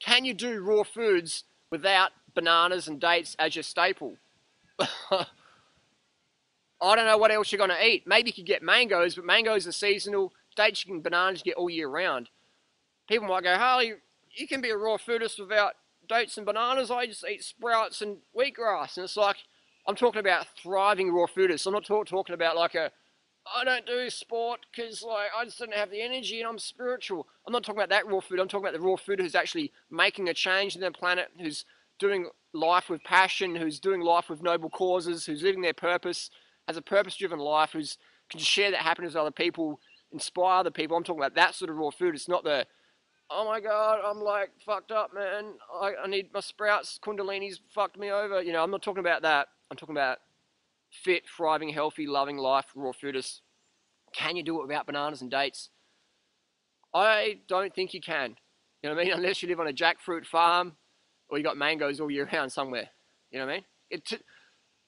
Can you do raw foods without bananas and dates as your staple? I don't know what else you're going to eat. Maybe you could get mangoes, but mangoes are seasonal. Dates and bananas you get all year round. People might go, Harley, you can be a raw foodist without dates and bananas. I just eat sprouts and wheatgrass. And it's like, I'm talking about thriving raw foodists. I'm not talking about like I don't do sport because like I just don't have the energy and I'm spiritual. I'm not talking about that raw food. I'm talking about the raw food who's actually making a change in their planet, who's doing life with passion, who's doing life with noble causes, who's living their purpose, has a purpose-driven life, who's can share that happiness with other people, inspire other people. I'm talking about that sort of raw food. It's not the, oh my God, I'm like fucked up, man. I need my sprouts. Kundalini's fucked me over. You know, I'm not talking about that. I'm talking about fit, thriving, healthy, loving life, raw foodists. Can you do it without bananas and dates? I don't think you can. You know what I mean? Unless you live on a jackfruit farm or you got mangoes all year round somewhere. You know what I mean?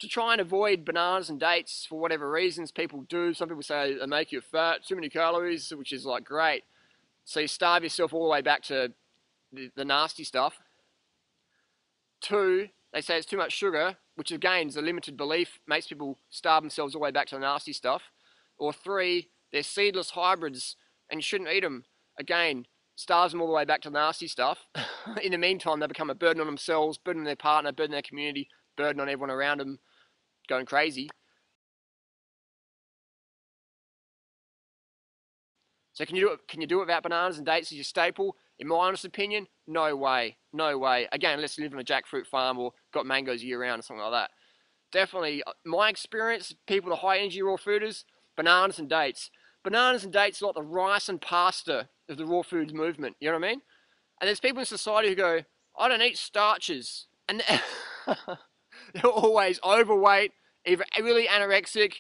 To try and avoid bananas and dates for whatever reasons people do. Some people say they make you fat, too many calories, which is like great. So you starve yourself all the way back to the nasty stuff. Two, they say it's too much sugar, which again is a limited belief, makes people starve themselves all the way back to the nasty stuff. Or three, they're seedless hybrids and you shouldn't eat them. Again, starves them all the way back to the nasty stuff. In the meantime, they become a burden on themselves, burden on their partner, burden on their community, burden on everyone around them, going crazy. So can you do it without bananas and dates as your staple? In my honest opinion, no way. No way. Again, unless you live on a jackfruit farm or got mangoes year round or something like that. Definitely, my experience, people, the high energy raw fooders, bananas and dates. Bananas and dates are like the rice and pasta of the raw foods movement. You know what I mean? And there's people in society who go, I don't eat starches. And they're always overweight, either really anorexic,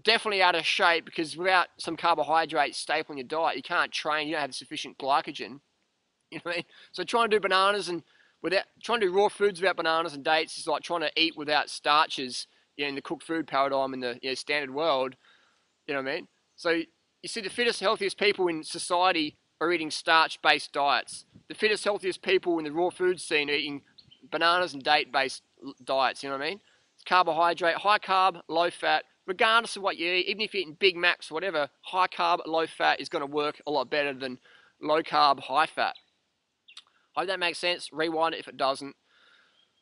definitely out of shape, because without some carbohydrates stapling your diet, you can't train, you don't have sufficient glycogen. You know what I mean? So trying to do bananas and trying to do raw foods without bananas and dates is like trying to eat without starches, you know, in the cooked food paradigm in the standard world. You know what I mean? So you see, the fittest, healthiest people in society are eating starch-based diets. The fittest, healthiest people in the raw food scene are eating bananas and date-based diets. You know what I mean? It's carbohydrate, high carb, low fat. Regardless of what you eat, even if you're eating Big Macs or whatever, high carb, low fat is going to work a lot better than low carb, high fat. I hope that makes sense. Rewind it if it doesn't.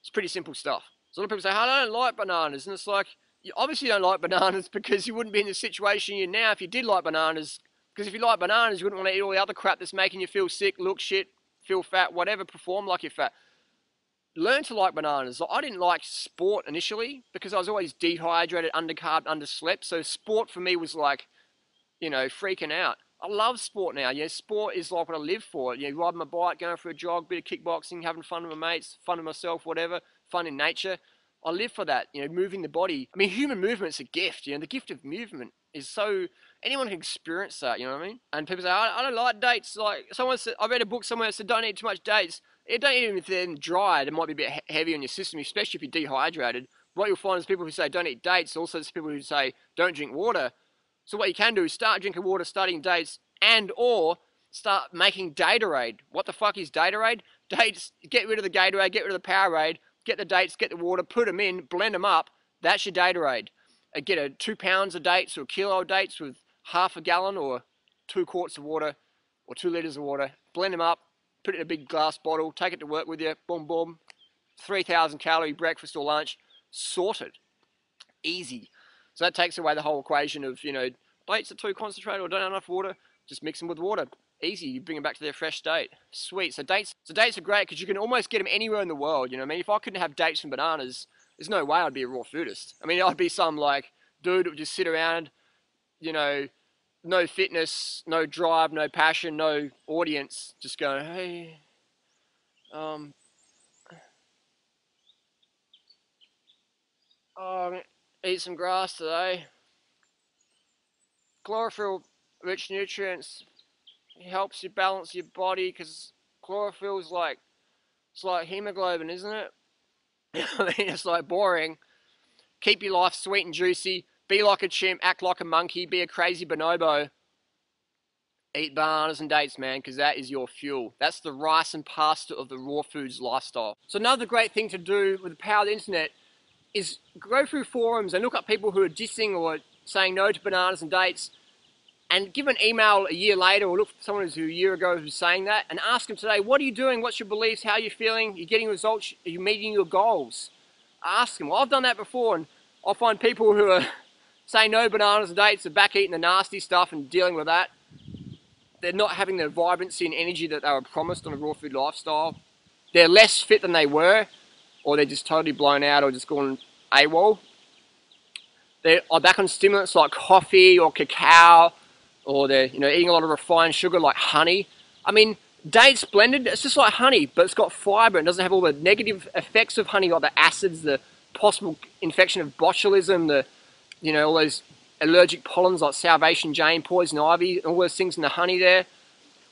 It's pretty simple stuff. So a lot of people say, I don't like bananas. And it's like, you obviously don't like bananas because you wouldn't be in the situation you're in now if you did like bananas. Because if you like bananas, you wouldn't want to eat all the other crap that's making you feel sick, look shit, feel fat, whatever, perform like you're fat. Learn to like bananas. I didn't like sport initially because I was always dehydrated, undercarbed, underslept. So sport for me was like, you know, freaking out. I love sport now. Yeah, sport is like what I live for. You know, riding my bike, going for a jog, bit of kickboxing, having fun with my mates, fun with myself, whatever, fun in nature. I live for that, you know, moving the body. I mean, human movement's a gift, you know, the gift of movement is so, anyone can experience that, you know what I mean? And people say, I don't like dates. Like, someone said, I read a book somewhere that said, don't eat too much dates. Don't eat them if they're dry. They might be a bit heavy on your system, especially if you're dehydrated. What you'll find is people who say, don't eat dates. Also, there's people who say, don't drink water. So what you can do is start drinking water, starting dates, and or start making Datorade. What the fuck is Datorade? Dates, get rid of the Gatorade, get rid of the Powerade, get the dates, get the water, put them in, blend them up. That's your Datorade. Get 2 pounds of dates or a kilo of dates with half a gallon or 2 quarts of water or 2 litres of water. Blend them up, put it in a big glass bottle, take it to work with you, boom, boom. 3,000 calorie breakfast or lunch, sorted. Easy. So that takes away the whole equation of, you know, dates are too concentrated or don't have enough water. Just mix them with water. Easy. You bring them back to their fresh state. Sweet. So dates are great because you can almost get them anywhere in the world. You know what I mean? If I couldn't have dates and bananas, there's no way I'd be a raw foodist. I mean, I'd be some like dude that would just sit around, you know, no fitness, no drive, no passion, no audience, just going, hey, um, oh, eat some grass today. Chlorophyll-rich nutrients helps you balance your body because chlorophyll is like, it's like hemoglobin, isn't it? I mean, it's like boring. Keep your life sweet and juicy. Be like a chimp, act like a monkey, be a crazy bonobo. Eat bananas and dates, man, because that is your fuel. That's the rice and pasta of the raw foods lifestyle. So another great thing to do with the power of the internet is go through forums and look up people who are dissing or saying no to bananas and dates, and give an email a year later, or look for someone who's a year ago who's saying that, and ask them today, what are you doing? What's your beliefs? How are you feeling? Are you getting results? Are you meeting your goals? Ask them. Well, I've done that before, and I'll find people who are saying no bananas and dates, are back eating the nasty stuff and dealing with that. They're not having the vibrancy and energy that they were promised on a raw food lifestyle. They're less fit than they were, or they're just totally blown out or just gone AWOL. They're back on stimulants like coffee or cacao, or they're eating a lot of refined sugar like honey. I mean, dates blended, it's just like honey, but it's got fiber and doesn't have all the negative effects of honey, like the acids, the possible infection of botulism, all those allergic pollens like Salvation Jane, poison ivy, all those things in the honey there.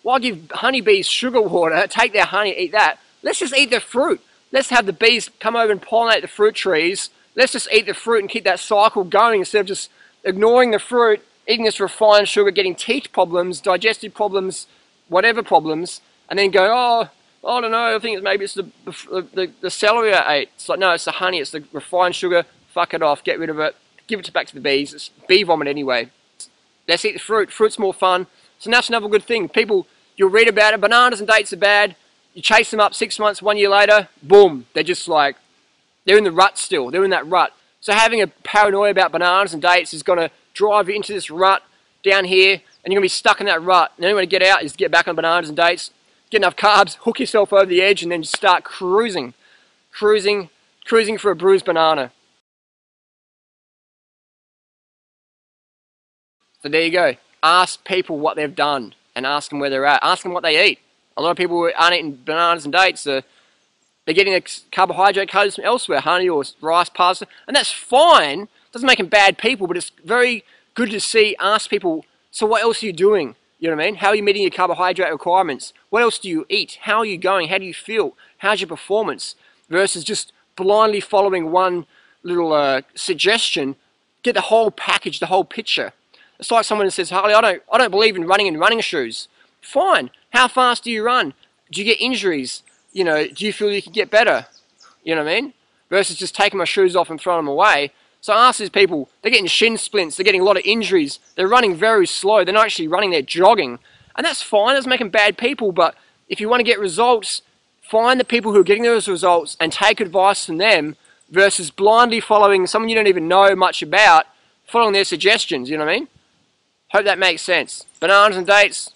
Why give honeybees sugar water, take their honey, eat that? Let's just eat the fruit. Let's have the bees come over and pollinate the fruit trees. Let's just eat the fruit and keep that cycle going instead of just ignoring the fruit, eating this refined sugar, getting teeth problems, digestive problems, whatever problems, and then go, oh, I don't know, I think maybe it's the celery I ate. It's like, no, it's the honey, it's the refined sugar, fuck it off, get rid of it, give it back to the bees. It's bee vomit anyway. Let's eat the fruit. Fruit's more fun. So that's another good thing. People, you'll read about it, bananas and dates are bad. You chase them up 6 months, 1 year later, boom, they're just like, they're in the rut still. They're in that rut. So having a paranoia about bananas and dates is going to drive you into this rut down here, and you're going to be stuck in that rut. And the only way to get out is to get back on bananas and dates, get enough carbs, hook yourself over the edge, and then just start cruising for a bruised banana. So there you go. Ask people what they've done and ask them where they're at. Ask them what they eat. A lot of people who aren't eating bananas and dates, they're getting the carbohydrate codes from elsewhere, honey or rice, pasta, and that's fine. Doesn't make them bad people, but it's very good to ask people, so what else are you doing? You know what I mean? How are you meeting your carbohydrate requirements? What else do you eat? How are you going? How do you feel? How's your performance? Versus just blindly following one little suggestion. Get the whole package, the whole picture. It's like someone says, Harley, I don't believe in running in running shoes. Fine. How fast do you run? Do you get injuries? Do you feel you can get better? You know what I mean? Versus just taking my shoes off and throwing them away. So I ask these people, they're getting shin splints, they're getting a lot of injuries, they're running very slow, they're not actually running, they're jogging. And that's fine, it doesn't make them bad people, but if you want to get results, find the people who are getting those results and take advice from them versus blindly following someone you don't even know much about, following their suggestions, you know what I mean? Hope that makes sense. Bananas and dates,